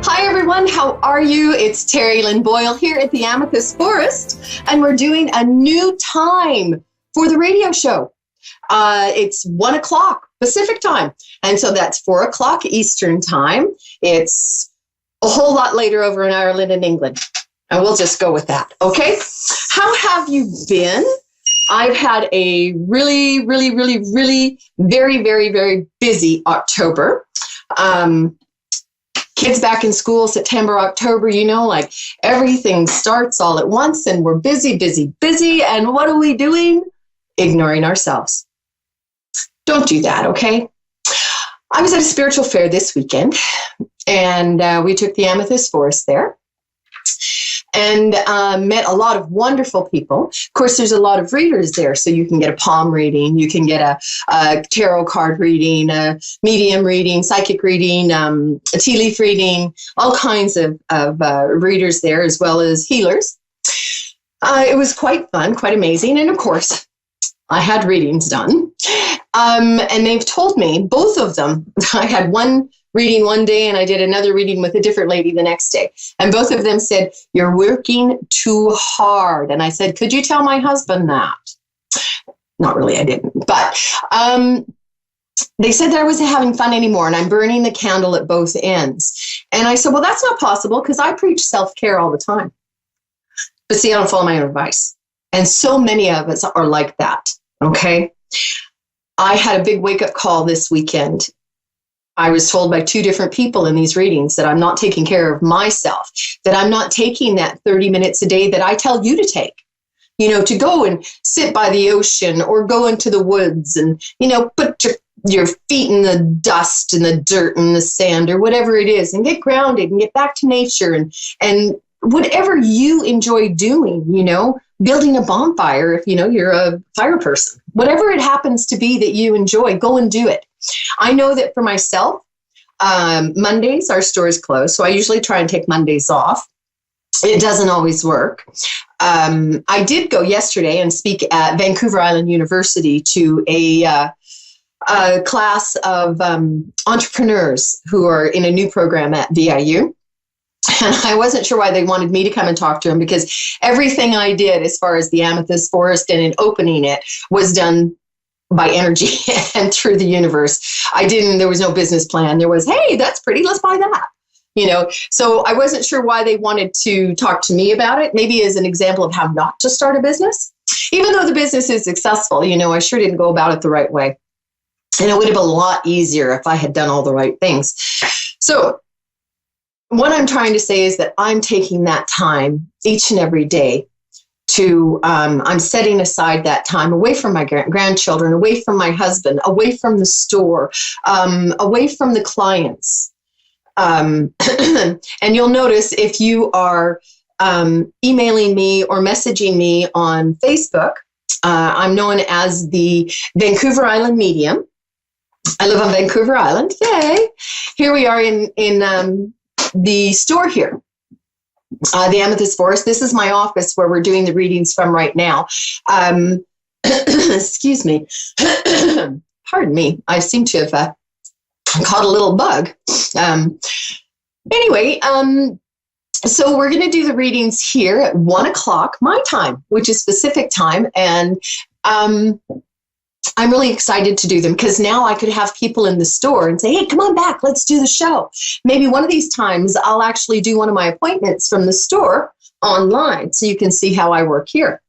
Hi everyone, how are you? It's Terry Lynn Boyle here at the Amethyst Forest, and we're doing a new time for the radio show. It's 1 o'clock Pacific time, and so that's 4 o'clock Eastern time. It's a whole lot later over in Ireland and England, and we'll just go with that, okay? How have you been? I've had a really, very busy October. Kids back in school, September, October, like everything starts all at once and we're busy. And what are we doing? Ignoring ourselves. Don't do that, okay? I was at a spiritual fair this weekend and we took the Amethyst Forest there and met a lot of wonderful people. Of course, there's a lot of readers there, so you can get a palm reading, you can get a tarot card reading, a medium reading, psychic reading, a tea leaf reading, all kinds of readers there, as well as healers. It was quite fun, quite amazing, and of course, I had readings done. And they've told me, both of them, I had one reading one day and I did another reading with a different lady the next day. And both of them said, "You're working too hard." And I said, "Could you tell my husband that?" Not really, I didn't. But they said that I wasn't having fun anymore and I'm burning the candle at both ends. And I said, well, that's not possible because I preach self-care all the time. But see, I don't follow my own advice. And so many of us are like that, okay? I had a big wake-up call this weekend. I was told by two different people in these readings that I'm not taking care of myself, that I'm not taking that 30 minutes a day that I tell you to take, to go and sit by the ocean or go into the woods and, put your feet in the dust and the dirt and the sand or whatever it is and get grounded and get back to nature and whatever you enjoy doing, building a bonfire if, you're a fire person, whatever it happens to be that you enjoy, go and do it. I know that for myself, Mondays, our store is closed. So I usually try and take Mondays off. It doesn't always work. I did go yesterday and speak at Vancouver Island University to a class of entrepreneurs who are in a new program at VIU. And I wasn't sure why they wanted me to come and talk to them because everything I did as far as the Amethyst Forest and in opening it was done by energy and through the universe. There was no business plan. There was, hey, that's pretty, let's buy that. So I wasn't sure why they wanted to talk to me about it, maybe as an example of how not to start a business. Even though the business is successful, I sure didn't go about it the right way. And it would have been a lot easier if I had done all the right things. So what I'm trying to say is that I'm taking that time each and every day to, I'm setting aside that time away from my grandchildren, away from my husband, away from the store, away from the clients. And you'll notice if you are emailing me or messaging me on Facebook, I'm known as the Vancouver Island Medium. I live on Vancouver Island. Yay! Here we are in the store here. The Amethyst Forest. This is my office where we're doing the readings from right now. Excuse me. Pardon me. I seem to have caught a little bug. Anyway, so we're going to do the readings here at 1 o'clock my time, which is Pacific time. And I'm really excited to do them because now I could have people in the store and say, hey, come on back, let's do the show. Maybe one of these times I'll actually do one of my appointments from the store online so you can see how I work here.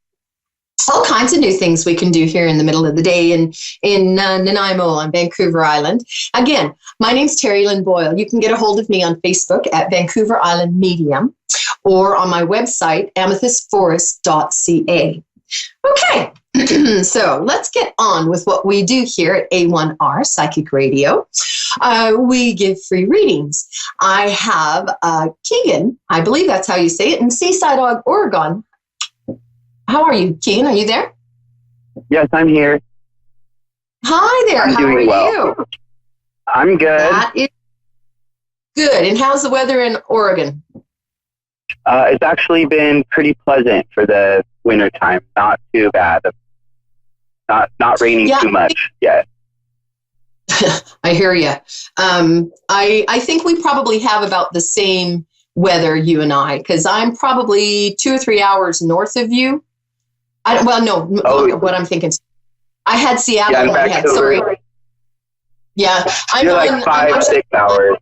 All kinds of new things we can do here in the middle of the day in Nanaimo on Vancouver Island. Again, my name's Terry Lynn Boyle. You can get a hold of me on Facebook at Vancouver Island Medium or on my website, amethystforest.ca. Okay. So let's get on with what we do here at A1R Psychic Radio. We give free readings. I have Keegan, I believe that's how you say it, in Seaside, Oregon. How are you, Keegan? Are you there? Yes, I'm here. Hi there. How are you? I'm good. That is good. And how's the weather in Oregon? It's actually been pretty pleasant for the winter time. Not too bad. Not raining too much yet. I hear you. I think we probably have about the same weather, you and I, because I'm probably 2 or 3 hours north of you. What I'm thinking. I had Seattle in my head. Sorry. Yeah, You're like 5, 6 hours.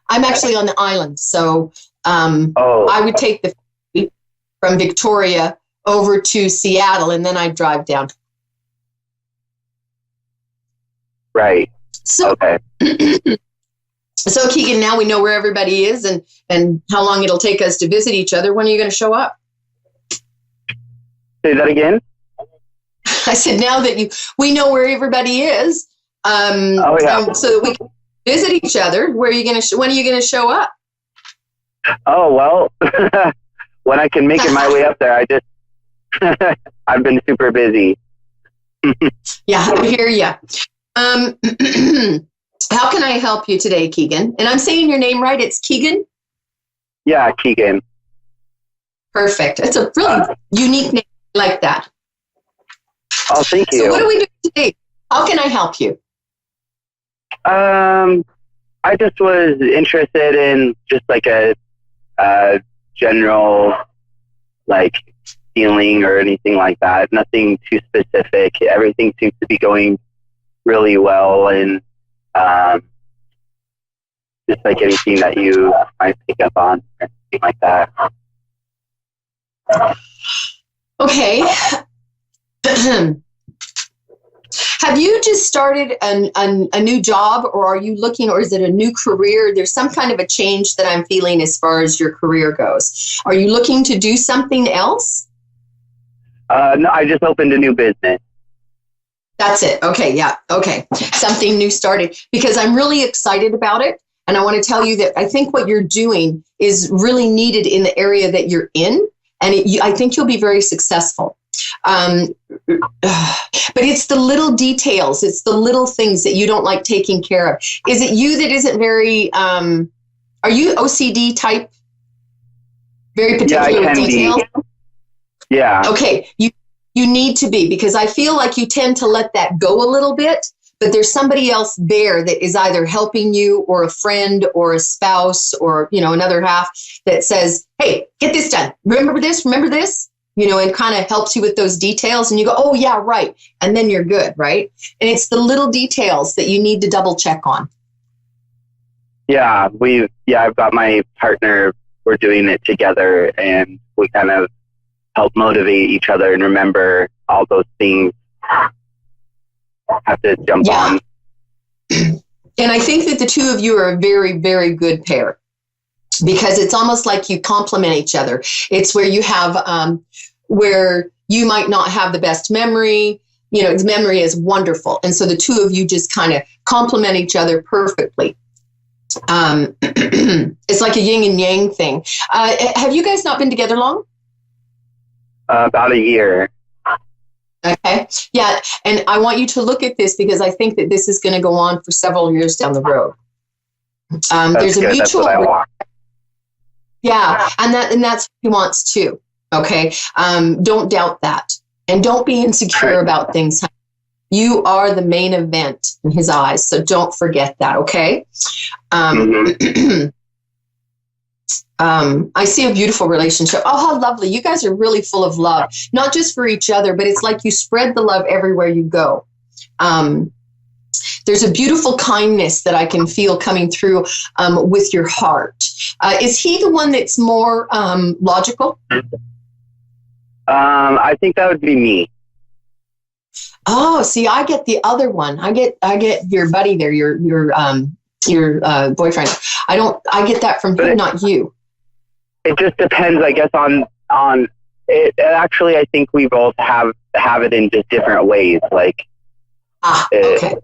I'm actually on the island, so I would take the ferry from Victoria over to Seattle, and then I'd drive down. Right. So, okay. So Keegan, now we know where everybody is and how long it'll take us to visit each other. When are you going to show up? Say that again? I said, now that we know where everybody is, so that we can visit each other. When are you going to show up? Oh, well, when I can make it my way up there, I've been super busy. Yeah, I hear you. How can I help you today, Keegan? And I'm saying your name right. It's Keegan? Yeah, Keegan. Perfect. It's a really unique name. I like that. Oh, thank you. So what are we doing today? How can I help you? I just was interested in just like a general like feeling or anything like that. Nothing too specific. Everything seems to be going really well, and just like anything that you might pick up on or anything like that. Okay. Have you just started a new job, or are you looking, or is it a new career? There's some kind of a change that I'm feeling as far as your career goes. Are you looking to do something else? No, I just opened a new business. That's it. Okay. Yeah. Okay. Something new started, because I'm really excited about it. And I want to tell you that I think what you're doing is really needed in the area that you're in. And I think you'll be very successful. But it's the little details. It's the little things that you don't like taking care of. Is it you that isn't very, are you OCD type? Very particular with details? Yeah. Okay. You need to be, because I feel like you tend to let that go a little bit, but there's somebody else there that is either helping you, or a friend or a spouse, or, another half that says, hey, get this done. Remember this, and kind of helps you with those details. And you go, oh yeah, right. And then you're good. Right. And it's the little details that you need to double check on. Yeah. I've got my partner, we're doing it together, and we kind of help motivate each other and remember all those things. Have to jump on. And I think that the two of you are a very, very good pair, because it's almost like you complement each other. It's where you have, where you might not have the best memory, memory is wonderful. And so the two of you just kind of complement each other perfectly. It's like a yin and yang thing. Have you guys not been together long? About a year. Okay. Yeah. And I want you to look at this, because I think that this is going to go on for several years down the road. There's a mutual. That's what I want. Yeah. And that's what he wants too. Okay. Don't doubt that. And don't be insecure about things. You are the main event in his eyes. So don't forget that. Okay. I see a beautiful relationship. Oh, how lovely. You guys are really full of love, not just for each other, but it's like you spread the love everywhere you go. There's a beautiful kindness that I can feel coming through with your heart. Is he the one that's more logical? I think that would be me. Oh, see, I get the other one. I get your buddy there, your boyfriend. I get that from him, not you. It just depends, I guess, on it. Actually, I think we both have it in just different ways. Like, okay.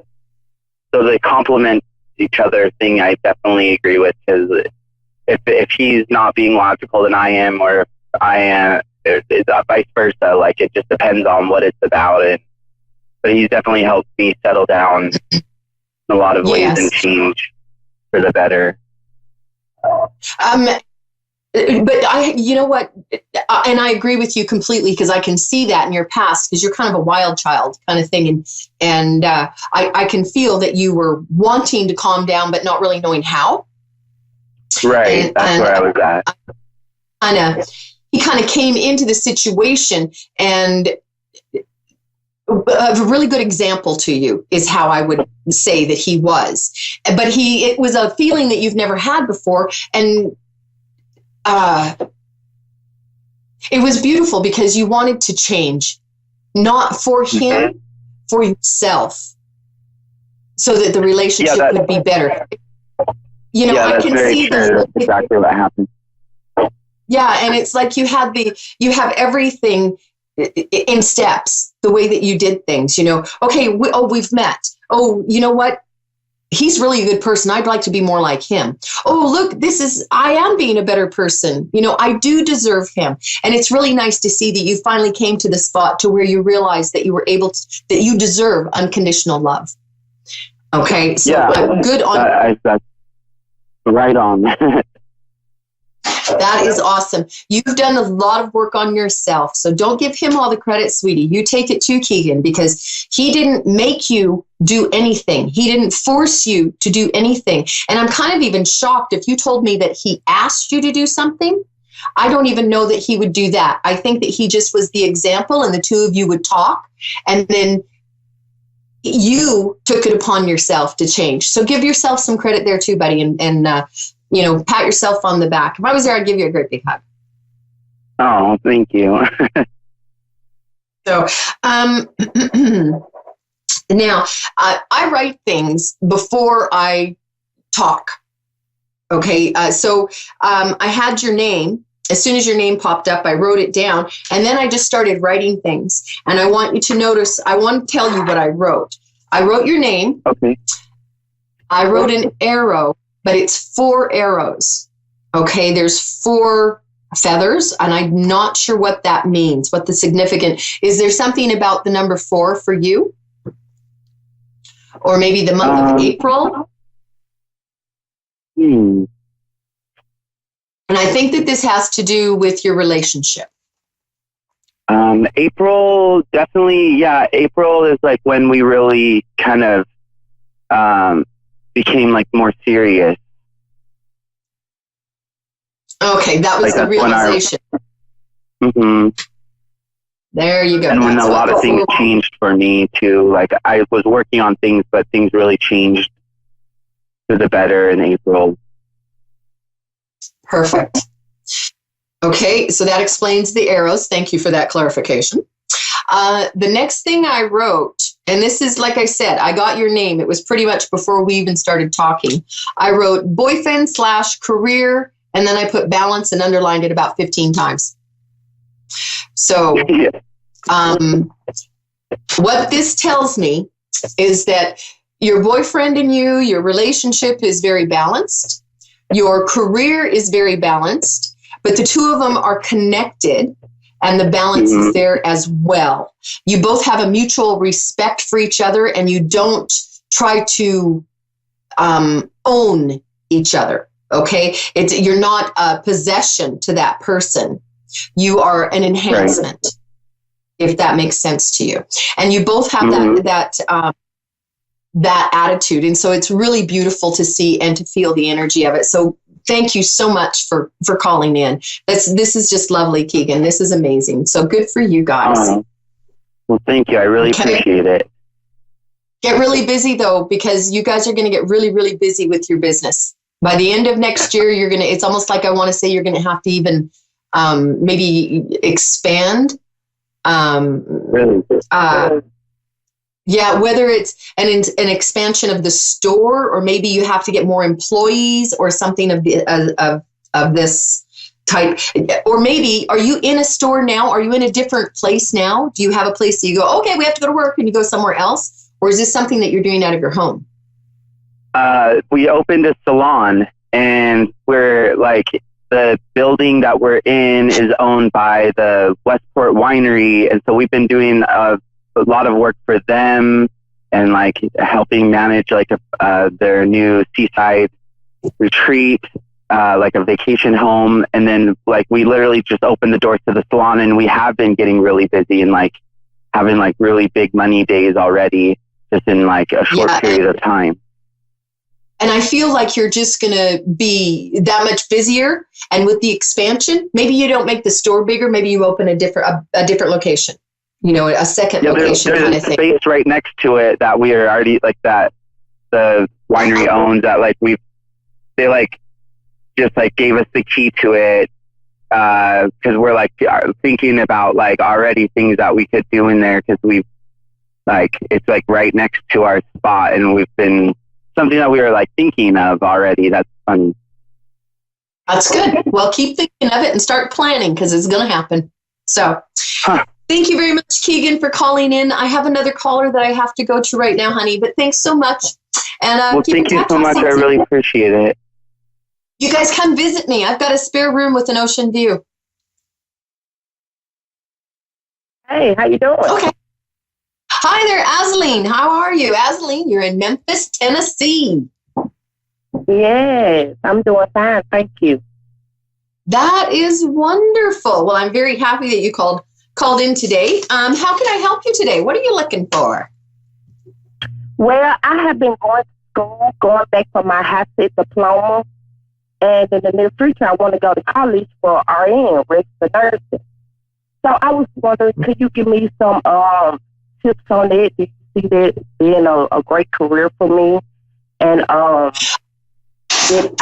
So the complement each other thing, I definitely agree with, because if he's not being logical, then I am, or if I am, it's vice versa. Like, it just depends on what it's about. But he's definitely helped me settle down in a lot of ways and change for the better. But you know what? And I agree with you completely, because I can see that in your past, because you're kind of a wild child kind of thing. And I can feel that you were wanting to calm down, but not really knowing how. Right. That's where I was at. He kind of came into the situation, and a really good example to you is how I would say that he was. But it was a feeling that you've never had before. And it was beautiful, because you wanted to change, not for him, for yourself, so that the relationship would be better. You know, I can see that's exactly what happened. Yeah, and it's like you have everything in steps, the way that you did things. You know, okay, we've met. Oh, you know what? He's really a good person. I'd like to be more like him. Oh, look, I am being a better person. You know, I do deserve him. And it's really nice to see that you finally came to the spot to where you realized that you were that you deserve unconditional love. Okay. So good on. That's right on. That is awesome. You've done a lot of work on yourself. So don't give him all the credit, sweetie. You take it too, Keegan, because he didn't make you do anything. He didn't force you to do anything. And I'm kind of even shocked if you told me that he asked you to do something. I don't even know that he would do that. I think that he just was the example, and the two of you would talk, and then you took it upon yourself to change. So give yourself some credit there too, buddy. And you know, pat yourself on the back. If I was there, I'd give you a great big hug. Oh, thank you. So, now I write things before I talk. Okay. So I had your name. As soon as your name popped up, I wrote it down, and then I just started writing things. And I want you to notice, I want to tell you what I wrote. I wrote your name. Okay. I wrote an arrow, but it's 4 arrows. Okay, there's 4 feathers, and I'm not sure what that means, what the significant. Is there something about the number 4 for you? Or maybe the month of April? And I think that this has to do with your relationship. April, definitely, yeah. April is like when we really kind of became like more serious. Okay, that was like the realization. There you go. And when a lot of things changed for me too, like I was working on things, but things really changed for the better in April. Perfect. Okay, so that explains the arrows. Thank you for that clarification. The next thing I wrote, and this is, like I said, I got your name. It was pretty much before we even started talking. I wrote boyfriend/career, and then I put balance and underlined it about 15 times. So what this tells me is that your boyfriend and your relationship is very balanced. Your career is very balanced. But the two of them are connected, and the balance is there as well. You both have a mutual respect for each other, and you don't try to own each other, okay? You're not a possession to that person. You are an enhancement, if that makes sense to you. And you both have that attitude, and so it's really beautiful to see and to feel the energy of it. So thank you so much for calling in. This is just lovely, Keegan. This is amazing. So good for you guys. Well, thank you. I really appreciate it. Get really busy though, because you guys are going to get really, really busy with your business. By the end of next year, it's almost like I want to say you're going to have to even maybe expand. Really? Yeah, whether it's an expansion of the store, or maybe you have to get more employees or something of this type. Or maybe, are you in a store now? Are you in a different place now? Do you have a place that you go, okay, we have to go to work, and you go somewhere else? Or is this something that you're doing out of your home? We opened a salon, and we're like, the building that we're in is owned by the Westport Winery. And so we've been doing a lot of work for them, and like helping manage like their new seaside retreat. like a vacation home. And then like we literally just opened the doors to the salon, and we have been getting really busy and like having like really big money days already just in like a short period of time. And I feel like you're just going to be that much busier. And with the expansion, maybe you don't make the store bigger. Maybe you open a different location, you know, a second location there's kind of thing. Space right next to it that we are already like that the winery owns that like they like just like gave us the key to it. Cause we're like thinking about like already things that we could do in there. Cause we've like, it's like right next to our spot, and we've been something that we were like thinking of already. That's fun. That's good. Well, keep thinking of it and start planning, because it's going to happen. So thank you very much, Keegan, for calling in. I have another caller that I have to go to right now, honey, but thanks so much. And well, thank you so much. I really appreciate it. You guys come visit me. I've got a spare room with an ocean view. Hey, how you doing? Okay. Hi there, Azaleen. How are you? Azaleen, you're in Memphis, Tennessee. Yes, I'm doing fine. Thank you. That is wonderful. Well, I'm very happy that you called in today. How can I help you today? What are you looking for? Well, I have been going to school, going back for my high school diploma. And in the near future, I want to go to college for RN, registered nursing. So I was wondering, could you give me some tips on that? Do you see that being a great career for me? And I took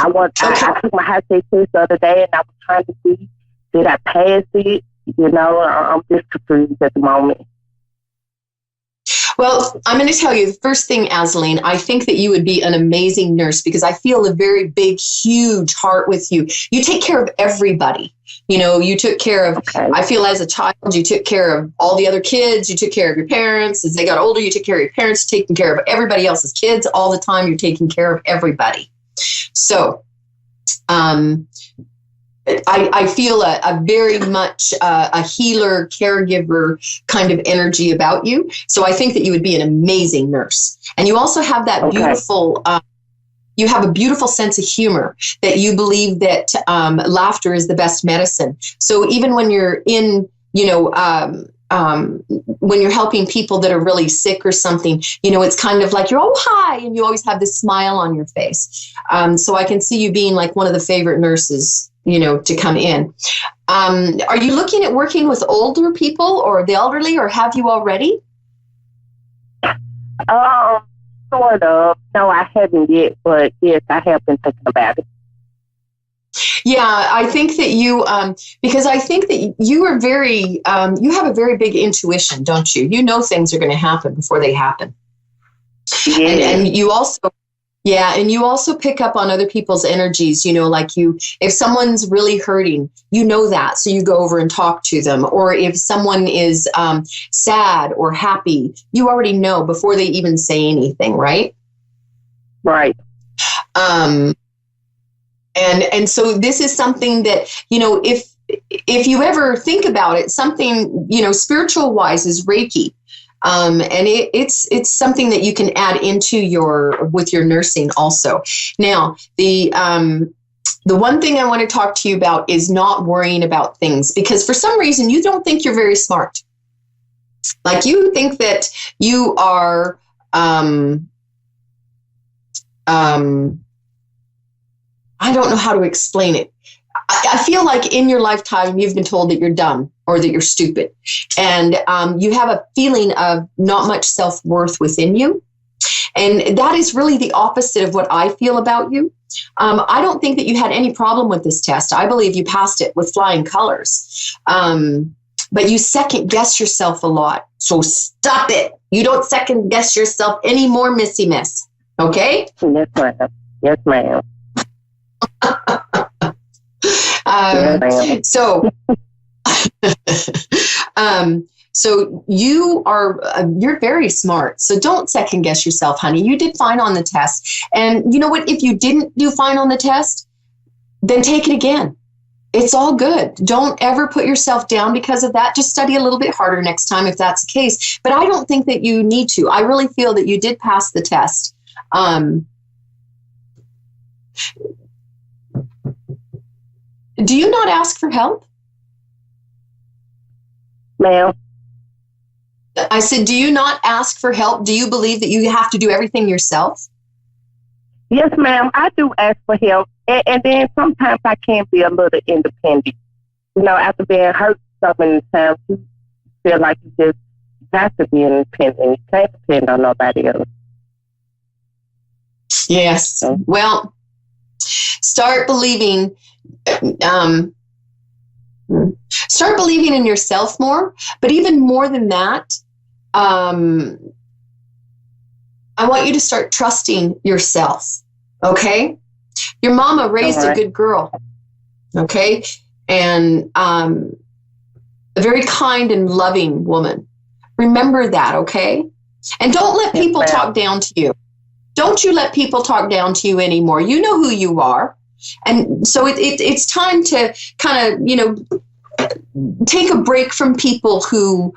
my high school test the other day, and I was trying to see, did I pass it? You know, I'm just confused at the moment. Well, I'm going to tell you the first thing, Azaleen, I think that you would be an amazing nurse, because I feel a very big, huge heart with you. You take care of everybody. You know, you took care of, I feel as a child, you took care of all the other kids. You took care of your parents. As they got older, you took care of your parents, taking care of everybody else's kids all the time. You're taking care of everybody. So, I feel a very much a healer, caregiver kind of energy about you. So I think that you would be an amazing nurse. And you also have that beautiful, you have a beautiful sense of humor, that you believe that laughter is the best medicine. So even when you're in, you know, when you're helping people that are really sick or something, you know, it's kind of like you're, oh, hi, and you always have this smile on your face. So I can see you being like one of the favorite nurses, you know, to come in. Are you looking at working with older people or the elderly, or have you already? Sort of. No, I haven't yet, but yes, I have been thinking about it. Yeah, I think that you, because I think that you are very, you have a very big intuition, don't you? You know things are going to happen before they happen. Yeah. And you also, yeah, and you also pick up on other people's energies, you know, like if someone's really hurting, you know that, so you go over and talk to them. Or if someone is sad or happy, you already know before they even say anything, right? Right. And so this is something that, you know, if you ever think about it, something, you know, spiritual wise is Reiki. And it's something that you can add into with your nursing also. Now, the one thing I want to talk to you about is not worrying about things, because for some reason you don't think you're very smart. Like you think that you are, I don't know how to explain it. I feel like in your lifetime, you've been told that you're dumb or that you're stupid. And you have a feeling of not much self-worth within you. And that is really the opposite of what I feel about you. I don't think that you had any problem with this test. I believe you passed it with flying colors. But you second guess yourself a lot. So stop it. You don't second guess yourself anymore, Missy Miss. Okay? Yes, ma'am. Yes, ma'am. So you're very smart. So don't second guess yourself, honey. You did fine on the test. And you know what? If you didn't do fine on the test, then take it again. It's all good. Don't ever put yourself down because of that. Just study a little bit harder next time if that's the case. But I don't think that you need to. I really feel that you did pass the test. Do you not ask for help? Ma'am? I said, do you not ask for help? Do you believe that you have to do everything yourself? Yes, ma'am. I do ask for help. And then sometimes I can be a little independent. You know, after being hurt so many times, you feel like you just have to be independent. You can't depend on nobody else. Yes. Well, start believing in yourself more. But even more than that, I want you to start trusting yourself. Okay? Your mama raised a good girl. Okay? And a very kind and loving woman. Remember that, okay? And don't let people talk down to you. Don't you let people talk down to you anymore. You know who you are. And so it's time to kind of, you know, take a break from people who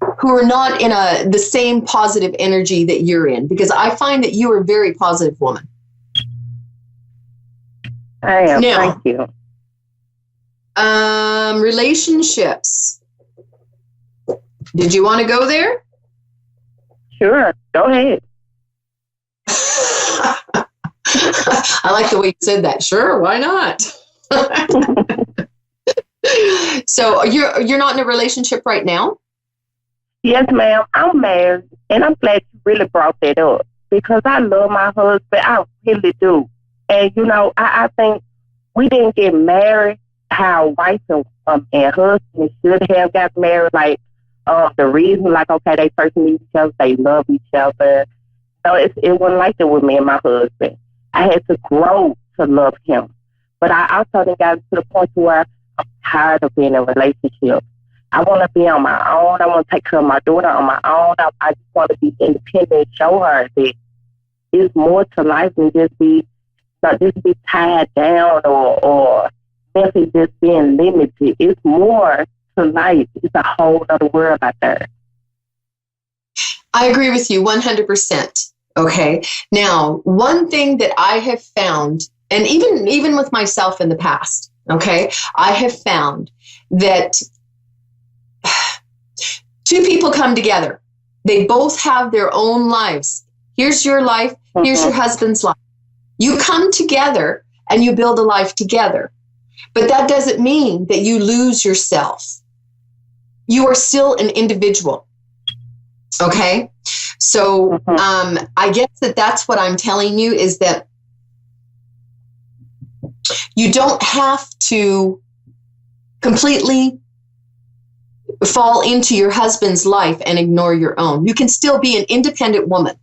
are not in the same positive energy that you're in, because I find that you are a very positive woman. I am. Now, thank you. Relationships. Did you want to go there? Sure. Go ahead. I like the way you said that. Sure, why not? So you're not in a relationship right now? Yes, ma'am. I'm married, and I'm glad you really brought that up because I love my husband. I really do. And, you know, I think we didn't get married how wife and husband should have got married. Like, the reason, like, okay, they first meet each other, they love each other. So it wasn't like that with me and my husband. I had to grow to love him. But I also then got to the point where I'm tired of being in a relationship. I want to be on my own. I want to take care of my daughter on my own. I just want to be independent and show her that it's more to life than just be tied down or simply just being limited. It's more to life. It's a whole other world out there. I agree with you 100%. Okay. Now, one thing that I have found, and even with myself in the past, okay, I have found that two people come together. They both have their own lives. Here's your life. Here's your husband's life. You come together and you build a life together. But that doesn't mean that you lose yourself. You are still an individual. Okay? So I guess that's what I'm telling you is that you don't have to completely fall into your husband's life and ignore your own. You can still be an independent woman.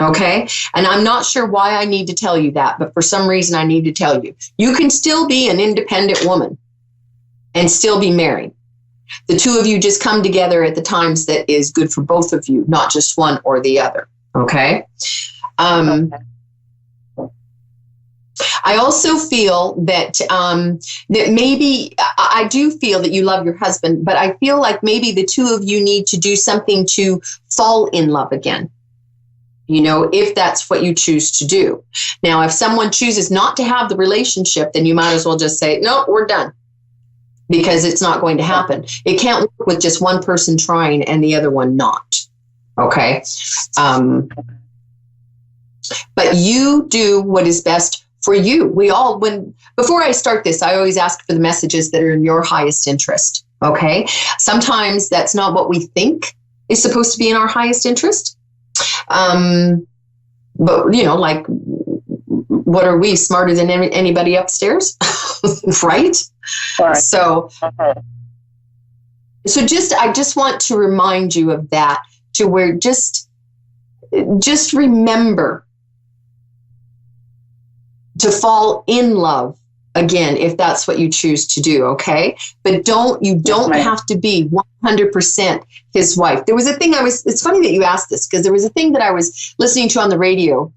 Okay? And I'm not sure why I need to tell you that, but for some reason I need to tell you. You can still be an independent woman and still be married. The two of you just come together at the times that is good for both of you, not just one or the other. Okay? I also feel that that maybe I do feel that you love your husband, but I feel like maybe the two of you need to do something to fall in love again. You know, if that's what you choose to do. Now, if someone chooses not to have the relationship, then you might as well just say, no, we're done. Because it's not going to happen. It can't work with just one person trying and the other one not. Okay? But you do what is best for you. Before I start this, I always ask for the messages that are in your highest interest. Okay? Sometimes that's not what we think is supposed to be in our highest interest. But, you know, like, what are we, smarter than anybody upstairs? Right? So I just want to remind you of that, to where just remember to fall in love again, if that's what you choose to do. Okay. But you don't have to be 100% his wife. There was a thing it's funny that you asked this, because there was a thing that I was listening to on the radio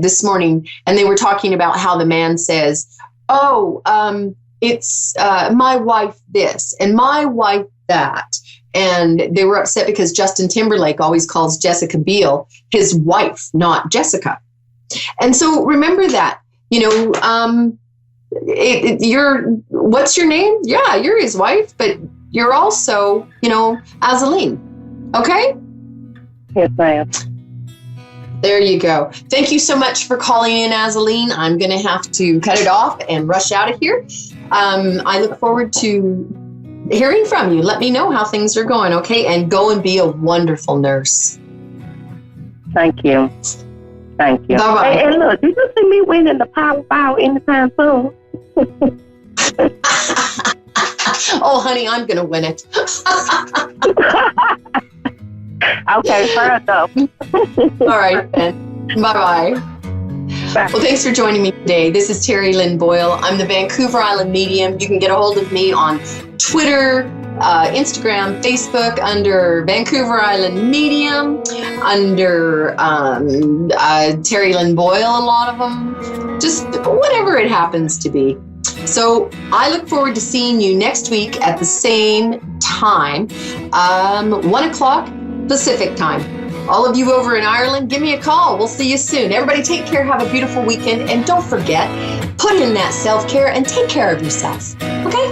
this morning, and they were talking about how the man says, it's my wife this and my wife that. And they were upset because Justin Timberlake always calls Jessica Biel his wife, not Jessica. And so remember that, you know, what's your name? Yeah, you're his wife, but you're also, Azaleen. Okay? Yes, ma'am. There you go. Thank you so much for calling in, Azaleen. I'm going to have to cut it off and rush out of here. I look forward to hearing from you. Let me know how things are going, okay? And go and be a wonderful nurse. Thank you. Thank you. Bye-bye. And look, did you see me winning the Powerball anytime soon? Oh, honey, I'm going to win it. Okay, fair enough. All right, then. Bye-bye. Bye. Well, thanks for joining me today. This is Terry Lynn Boyle. I'm the Vancouver Island Medium. You can get a hold of me on Twitter, Instagram, Facebook under Vancouver Island Medium, under Terry Lynn Boyle, a lot of them, just whatever it happens to be. So I look forward to seeing you next week at the same time, 1 o'clock Pacific time. All of you over in Ireland, give me a call. We'll see you soon. Everybody take care. Have a beautiful weekend. And don't forget, put in that self-care and take care of yourself. Okay?